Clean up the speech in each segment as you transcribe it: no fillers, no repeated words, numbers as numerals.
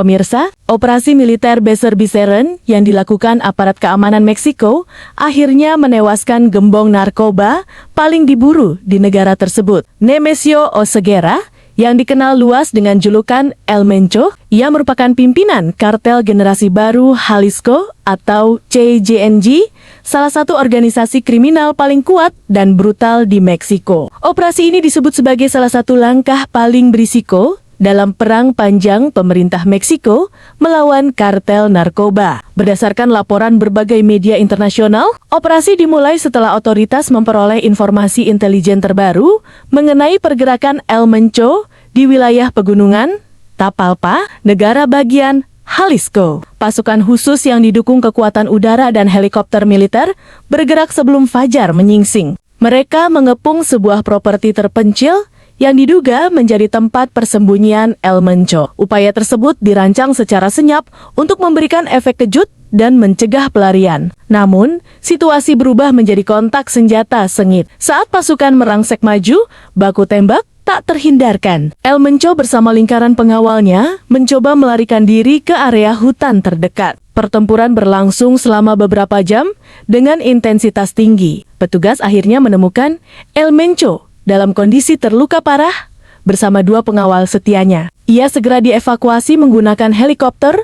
Pemirsa, operasi militer besar-besaran yang dilakukan aparat keamanan Meksiko akhirnya menewaskan gembong narkoba paling diburu di negara tersebut. Nemesio Oseguera, yang dikenal luas dengan julukan El Mencho, ia merupakan pimpinan kartel generasi baru Jalisco atau CJNG, salah satu organisasi kriminal paling kuat dan brutal di Meksiko. Operasi ini disebut sebagai salah satu langkah paling berisiko dalam perang panjang pemerintah Meksiko melawan kartel narkoba. Berdasarkan laporan berbagai media internasional, operasi dimulai setelah otoritas memperoleh informasi intelijen terbaru mengenai pergerakan El Mencho di wilayah pegunungan Tapalpa, negara bagian Jalisco. Pasukan khusus yang didukung kekuatan udara dan helikopter militer bergerak sebelum fajar menyingsing. Mereka mengepung sebuah properti terpencil yang diduga menjadi tempat persembunyian El Mencho. Upaya tersebut dirancang secara senyap untuk memberikan efek kejut dan mencegah pelarian. Namun, situasi berubah menjadi kontak senjata sengit. Saat pasukan merangsek maju, baku tembak tak terhindarkan. El Mencho bersama lingkaran pengawalnya mencoba melarikan diri ke area hutan terdekat. Pertempuran berlangsung selama beberapa jam dengan intensitas tinggi. Petugas akhirnya menemukan El Mencho dalam kondisi terluka parah bersama dua pengawal setianya. Ia segera dievakuasi menggunakan helikopter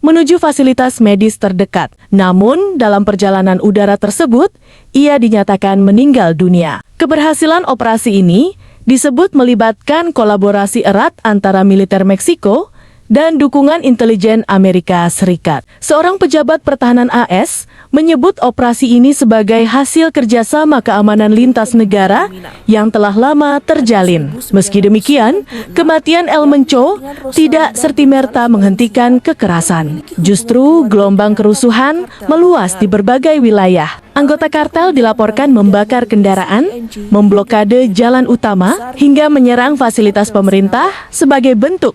menuju fasilitas medis terdekat. Namun, dalam perjalanan udara tersebut, ia dinyatakan meninggal dunia. Keberhasilan operasi ini disebut melibatkan kolaborasi erat antara militer Meksiko dan dukungan intelijen Amerika Serikat. Seorang pejabat pertahanan AS menyebut operasi ini sebagai hasil kerjasama keamanan lintas negara yang telah lama terjalin. Meski demikian, kematian El Mencho tidak serta-merta menghentikan kekerasan. Justru gelombang kerusuhan meluas di berbagai wilayah. Anggota kartel dilaporkan membakar kendaraan, memblokade jalan utama, hingga menyerang fasilitas pemerintah sebagai bentuk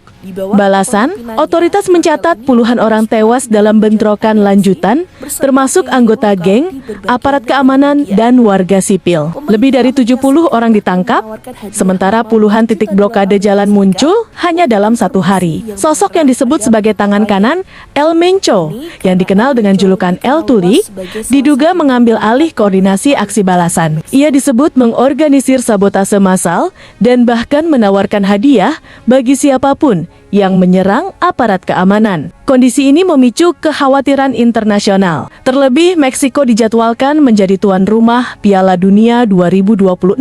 balasan. Otoritas mencatat puluhan orang tewas dalam bentrokan lanjutan, termasuk anggota geng, aparat keamanan, dan warga sipil. Lebih dari 70 orang ditangkap, sementara puluhan titik blokade jalan muncul hanya dalam satu hari. Sosok yang disebut sebagai tangan kanan El Mencho, yang dikenal dengan julukan El Tuli, diduga mengambil alih koordinasi aksi balasan. Ia disebut mengorganisir sabotase massal dan bahkan menawarkan hadiah bagi siapapun yang menyerang aparat keamanan. Kondisi ini memicu kekhawatiran internasional. Terlebih, Meksiko dijadwalkan menjadi tuan rumah Piala Dunia 2026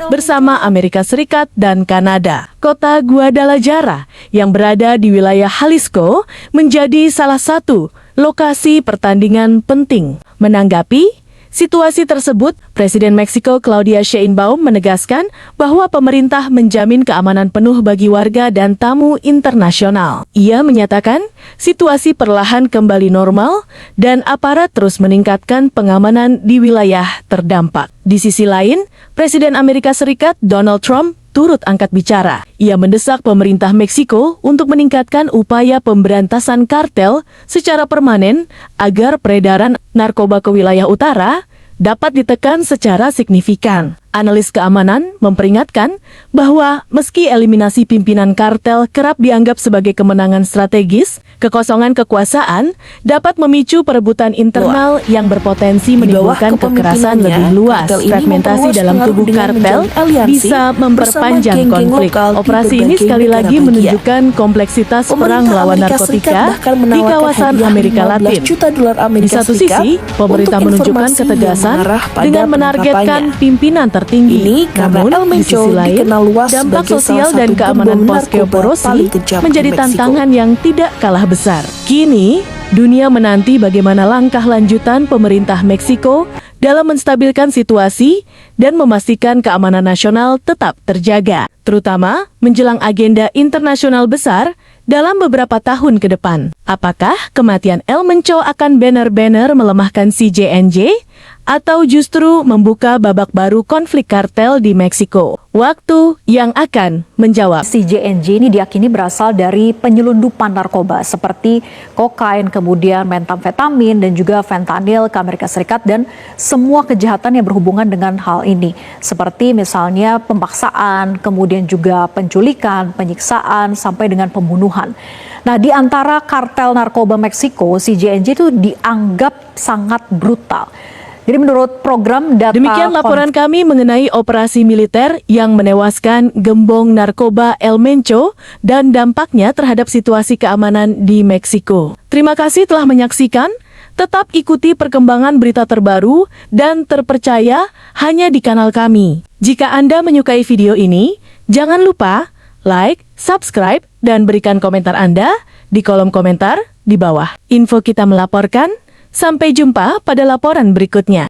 bersama Amerika Serikat dan Kanada. Kota Guadalajara yang berada di wilayah Jalisco menjadi salah satu lokasi pertandingan penting. Menanggapi situasi tersebut, Presiden Meksiko Claudia Sheinbaum menegaskan bahwa pemerintah menjamin keamanan penuh bagi warga dan tamu internasional. Ia menyatakan situasi perlahan kembali normal dan aparat terus meningkatkan pengamanan di wilayah terdampak. Di sisi lain, Presiden Amerika Serikat Donald Trump turut angkat bicara. Ia mendesak pemerintah Meksiko untuk meningkatkan upaya pemberantasan kartel secara permanen agar peredaran narkoba ke wilayah utara dapat ditekan secara signifikan. Analis keamanan memperingatkan bahwa meski eliminasi pimpinan kartel kerap dianggap sebagai kemenangan strategis, kekosongan kekuasaan dapat memicu perebutan internal yang berpotensi menimbulkan kekerasan lebih luas. Fragmentasi dalam tubuh kartel bisa memperpanjang konflik. Operasi ini sekali lagi menunjukkan kompleksitas perang melawan narkotika di kawasan Amerika Latin. Di satu sisi, pemerintah menunjukkan ketegasan dengan menargetkan pimpinan tertinggi. Namun, di sisi lain, dampak sosial dan keamanan osteoporosi menjadi tantangan yang tidak kalah besar. Kini, dunia menanti bagaimana langkah lanjutan pemerintah Meksiko dalam menstabilkan situasi dan memastikan keamanan nasional tetap terjaga, terutama menjelang agenda internasional besar dalam beberapa tahun ke depan. Apakah kematian El Mencho akan benar-benar melemahkan CJNG atau justru membuka babak baru konflik kartel di Meksiko? Waktu yang akan menjawab. CJNJ ini diyakini berasal dari penyelundupan narkoba seperti kokain, kemudian metamfetamin dan juga fentanyl ke Amerika Serikat dan semua kejahatan yang berhubungan dengan hal ini. Seperti misalnya pemaksaan, kemudian juga penculikan, penyiksaan, sampai dengan pembunuhan. Nah, di antara kartel narkoba Meksiko, CJNJ itu dianggap sangat brutal. Jadi menurut program data... Demikian laporan kami mengenai operasi militer yang menewaskan gembong narkoba El Mencho dan dampaknya terhadap situasi keamanan di Meksiko. Terima kasih telah menyaksikan. Tetap ikuti perkembangan berita terbaru dan terpercaya hanya di kanal kami. Jika Anda menyukai video ini, jangan lupa like, subscribe, dan berikan komentar Anda di kolom komentar di bawah. Info kita melaporkan. Sampai jumpa pada laporan berikutnya.